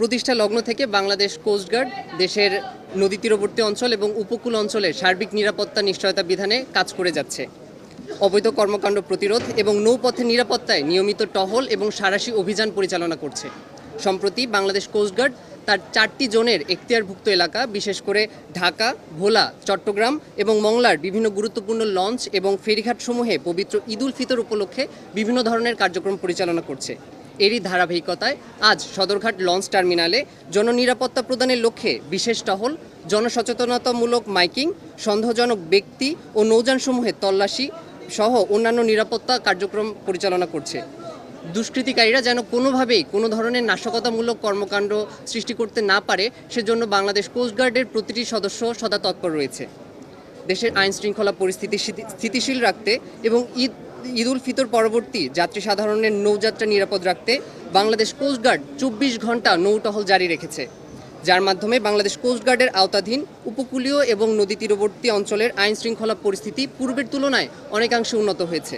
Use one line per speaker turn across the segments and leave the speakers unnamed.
প্রতিষ্ঠা লগ্ন থেকে বাংলাদেশ কোস্টগার্ড দেশের নদী তীরবর্তী অঞ্চল এবং উপকূল অঞ্চলের সার্বিক নিরাপত্তা নিশ্চয়তা বিধানে কাজ করে যাচ্ছে। অবৈধ কর্মকাণ্ড প্রতিরোধ এবং নৌপথের নিরাপত্তায় নিয়মিত টহল এবং সাঁড়াশি অভিযান পরিচালনা করছে। সম্প্রতি বাংলাদেশ কোস্টগার্ড তার 4টি জোনের এখতিয়ারভুক্ত এলাকা, বিশেষ করে ঢাকা, ভোলা, চট্টগ্রাম এবং মংলার বিভিন্ন গুরুত্বপূর্ণ লঞ্চ এবং ফেরিঘাটসমূহে পবিত্র ঈদ উল ফিতর উপলক্ষে বিভিন্ন ধরনের কার্যক্রম পরিচালনা করছে। এরই ধারাবাহিকতায় আজ সদরঘাট লঞ্চ টার্মিনালে জননিরাপত্তা প্রদানের লক্ষ্যে বিশেষ টহল, জনসচেতনতামূলক মাইকিং, সন্দেহজনক ব্যক্তি ও নৌযানসমূহের তল্লাশি সহ অন্যান্য নিরাপত্তা কার্যক্রম পরিচালনা করছে। দুষ্কৃতিকারীরা যেন কোনোভাবেই কোনো ধরনের নাশকতামূলক কর্মকাণ্ড সৃষ্টি করতে না পারে, সেজন্য বাংলাদেশ কোস্টগার্ডের প্রতিটি সদস্য সদা তৎপর রয়েছে। দেশের আইন শৃঙ্খলা পরিস্থিতি স্থিতিশীল রাখতে এবং ঈদ উল ফিতর পরবর্তী যাত্রী সাধারণের নৌযাত্রা নিরাপদ রাখতে বাংলাদেশ কোস্টগার্ড 24 ঘন্টা নৌটহল জারি রেখেছে, যার মাধ্যমে বাংলাদেশ কোস্টগার্ডের আওতাধীন উপকূলীয় এবং নদী তীরবর্তী অঞ্চলের আইন শৃঙ্খলা পরিস্থিতি পূর্বের তুলনায় অনেকাংশে উন্নত হয়েছে।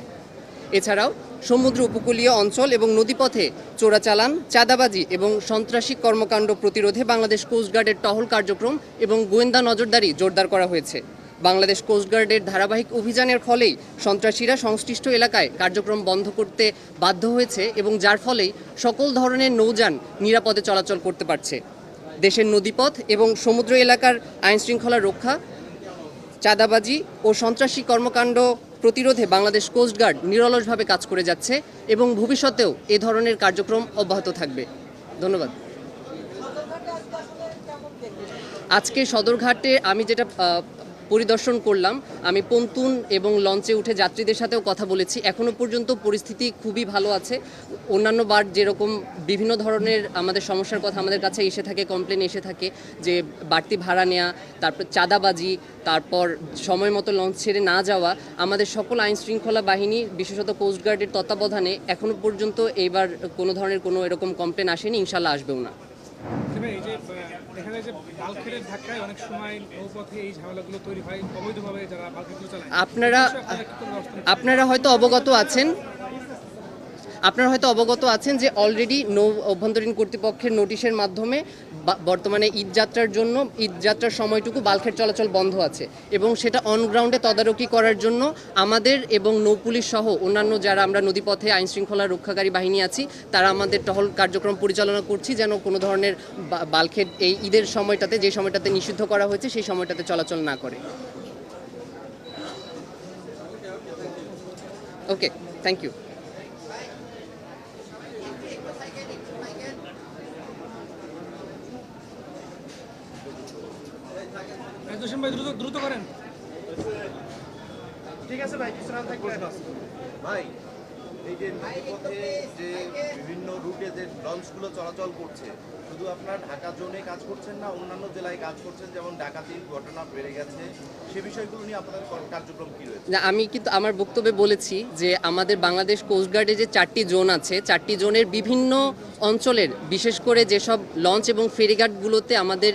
এছাড়াও সমুদ্র উপকূলীয় অঞ্চল এবং নদীপথে চোরাচালান, চাঁদাবাজি এবং সন্ত্রাসী কর্মকাণ্ড প্রতিরোধে বাংলাদেশ কোস্টগার্ডের টহল কার্যক্রম এবং গোয়েন্দা নজরদারি জোরদার করা হয়েছে। বাংলাদেশ কোস্টগার্ডের ধারাবাহিক অভিযানের ফলেই সন্ত্রাসীরা সংশ্লিষ্ট এলাকায় কার্যক্রম বন্ধ করতে বাধ্য হয়েছে এবং যার ফলেই সকল ধরনের নৌযান নিরাপদে চলাচল করতে পারছে। দেশের নদীপথ এবং সমুদ্র এলাকার আইনশৃঙ্খলা রক্ষা, চাঁদাবাজি ও সন্ত্রাসী কর্মকাণ্ড প্রতিরোধে বাংলাদেশ কোস্টগার্ড নিরলসভাবে কাজ করে যাচ্ছে এবং ভবিষ্যতেও এ ধরনের কার্যক্রম অব্যাহত থাকবে। ধন্যবাদ। আজকে সদরঘাটে আমি যেটা পরিদর্শন করলাম, আমি পন্তুন এবং লঞ্চে উঠে যাত্রীদের সাথেও কথা বলেছি। এখনও পর্যন্ত পরিস্থিতি খুবই ভালো আছে। অন্যান্য বার যেরকম বিভিন্ন ধরনের আমাদের সমস্যার কথা আমাদের কাছে এসে থাকে, কমপ্লেন এসে থাকে যে বাড়তি ভাড়া নেওয়া, তারপর চাঁদাবাজি, তারপর সময় মতো লঞ্চ ছেড়ে না যাওয়া, আমাদের সকল আইন শৃঙ্খলা বাহিনী বিশেষত কোস্টগার্ডের তত্ত্বাবধানে এখনও পর্যন্ত এইবার কোনো ধরনের কোনো এরকম কমপ্লেন আসেনি, ইনশাল্লাহ আসবেও না।
এই যে দেখা যায় যে বাল্কের ধাক্কায় অনেক সময় নৌপথে এই ঝামেলাগুলো তৈরি হয়, অবৈধভাবে যারা বাল্কেরগুলো চালায়।
আপনারা হয়তো অবগত আছেন যে অলরেডি নৌ অভ্যন্তরীণ কর্তৃপক্ষের নোটিশের মাধ্যমে বর্তমানে ঈদযাত্রার সময়টুকু বাল্কের চলাচল বন্ধ আছে এবং সেটা অনগ্রাউন্ডে তদারকি করার জন্য আমাদের এবং নৌপুলিশ সহ অন্যান্য যারা আমরা নদীপথে আইন শৃঙ্খলা রক্ষাকারী বাহিনী আছি তারা আমাদের টহল কার্যক্রম পরিচালনা করছি, যেন কোনো ধরনের বাল্কের এই ঈদের সময়টাতে, যে সময়টাতে নিষিদ্ধ করা হয়েছে সেই সময়টাতে চলাচল না করে। ওকে, থ্যাংক ইউ।
ভাই দ্রুত করেন।
ঠিক আছে ভাই, বিশ্রাম থাকবে ভাই। এই যে নদীপথে যে বিভিন্ন রুটে যে লঞ্চগুলো চলাচল করছে, শুধু আপনার ঢাকা জোনে কাজ করছেন না, অন্যান্য জেলায় কাজ করছেন, যেমন ডাকাতির ঘটনা বেড়ে গেছে, সে বিষয়গুলো নিয়ে আপনাদের কার্যক্রম কী রয়েছে?
না, আমি কিন্তু আমার বক্তব্যে বলেছি যে আমাদের বাংলাদেশ কোস্টগার্ডে যে 4টি জোন আছে, 4টি জোনের বিভিন্ন অঞ্চলের বিশেষ করে যেসব লঞ্চ এবং ফেরিঘাটগুলোতে আমাদের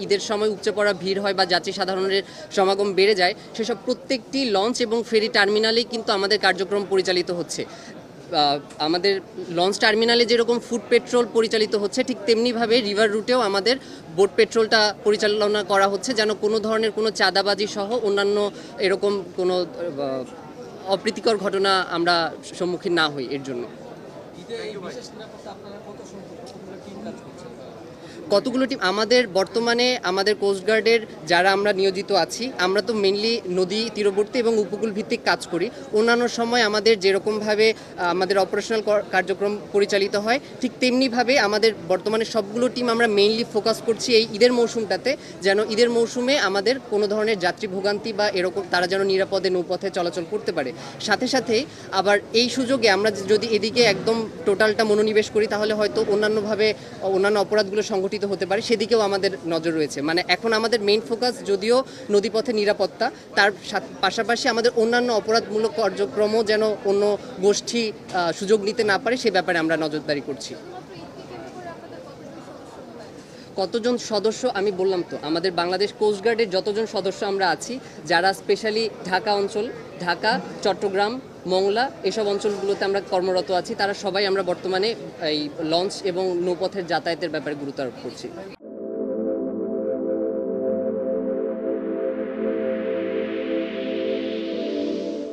ঈদের সময় উপচে পড়া ভিড় হয় বা যাত্রী সাধারণের সমাগম বেড়ে যায়, সেসব প্রত্যেকটি লঞ্চ এবং ফেরি টার্মিনালেই কিন্তু আমাদের কার্যক্রম পরিচালিত হচ্ছে। আমাদের লঞ্চ টার্মিনালে যেরকম ফুড পেট্রোল পরিচালিত হচ্ছে, ঠিক তেমনিভাবে রিভার রুটেও আমাদের বোট পেট্রোলটা পরিচালনা করা হচ্ছে, যেন কোনো ধরনের কোনো চাঁদাবাজি সহ অন্যান্য এরকম কোনো অপ্রীতিকর ঘটনা আমরা সম্মুখীন না হই। এর জন্য কতগুলো টিম আমাদের বর্তমানে আমাদের কোস্টগার্ডের যারা আমরা নিয়োজিত আছি, আমরা তো মেইনলি নদী তীরবর্তী এবং উপকূল ভিত্তিক কাজ করি। অন্যান্য সময় আমাদের যেরকমভাবে আমাদের অপারেশনাল কার্যক্রম পরিচালিত হয়, ঠিক তেমনিভাবে আমাদের বর্তমানে সবগুলো টিম আমরা মেইনলি ফোকাস করছি এই ঈদের মৌসুমটাতে, যেন ঈদের মৌসুমে আমাদের কোনো ধরনের যাত্রী ভোগান্তি বা এরকম তারা যেন নিরাপদে নৌপথে চলাচল করতে পারে। সাথে সাথেই আবার এই সুযোগে আমরা যদি এদিকে একদম টোটালটা মনোনিবেশ করি, তাহলে হয়তো অন্যান্য অপরাধগুলো সংগঠিত হতে পারে, সেদিকেও আমাদের নজর রয়েছে। মানে এখন আমাদের মেইন ফোকাস যদিও নদীপথে নিরাপত্তা, তার পাশাপাশি আমাদের অন্যান্য অপরাধমূলক কার্যক্রমও যেন অন্য গোষ্ঠী সুযোগ নিতে না পারে, সে ব্যাপারে আমরা নজরদারি করছি। কতজন সদস্য আমি বললাম তো, আমাদের বাংলাদেশ কোস্টগার্ডের যতজন সদস্য আমরা আছি, যারা স্পেশালি ঢাকা অঞ্চল, ঢাকা, চট্টগ্রাম, মংলা এসব অঞ্চলগুলোতে আমরা কর্মরত আছি, তারা সবাই আমরা বর্তমানে এই লঞ্চ এবং নৌপথের যাতায়াতের ব্যাপারে গুরুত্ব আরোপ করছি।